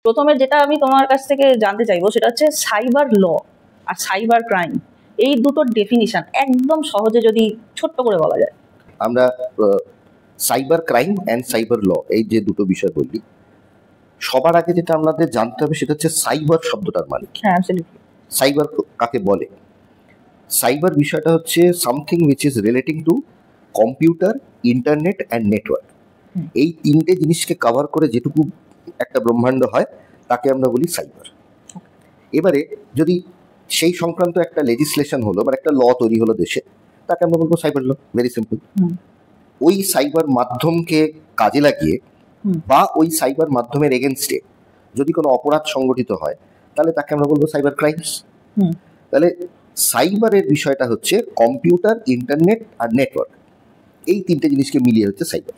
প্রথমে যেটা আমি তোমার কাছ থেকে জানতে চাইবো সেটা হচ্ছে সাইবার ল আর সাইবার ক্রাইম, এই দুটোর ডেফিনিশন একদম সহজে যদি ছোট্ট করে বলা যায়। আমরা cyber crime and cyber law এই যে দুটো বিষয় বললি, সবার আগে যেটা আমাদের জানতে হবে সেটা হচ্ছে সাইবার শব্দটার মানে কি। হ্যাঁ, অ্যাবসলিউটলি। সাইবার কাকে বলে? সাইবার বিষয়টা হচ্ছে something which is relating to computer, internet and network. এই তিনটে জিনিসকে কভার করে যেটুকু একটা ব্রহ্মাণ্ড হয় তাকে আমরা বলি সাইবার। এবারে যদি সেই সংক্রান্ত একটা লেজিসলেশন হলো বা একটা ল তৈরি হলো দেশে, তাকে আমরা বলবো সাইবার ল। Very simple. ওই সাইবার মাধ্যমকে কাজে লাগিয়ে বা ওই সাইবার মাধ্যমের এগেনস্টে যদি কোনো অপরাধ সংগঠিত হয় তাহলে তাকে আমরা বলবো সাইবার ক্রাইমস। তাহলে সাইবারের বিষয়টা হচ্ছে কম্পিউটার, ইন্টারনেট আর নেটওয়ার্ক, এই তিনটে জিনিসকে মিলিয়ে হচ্ছে সাইবার।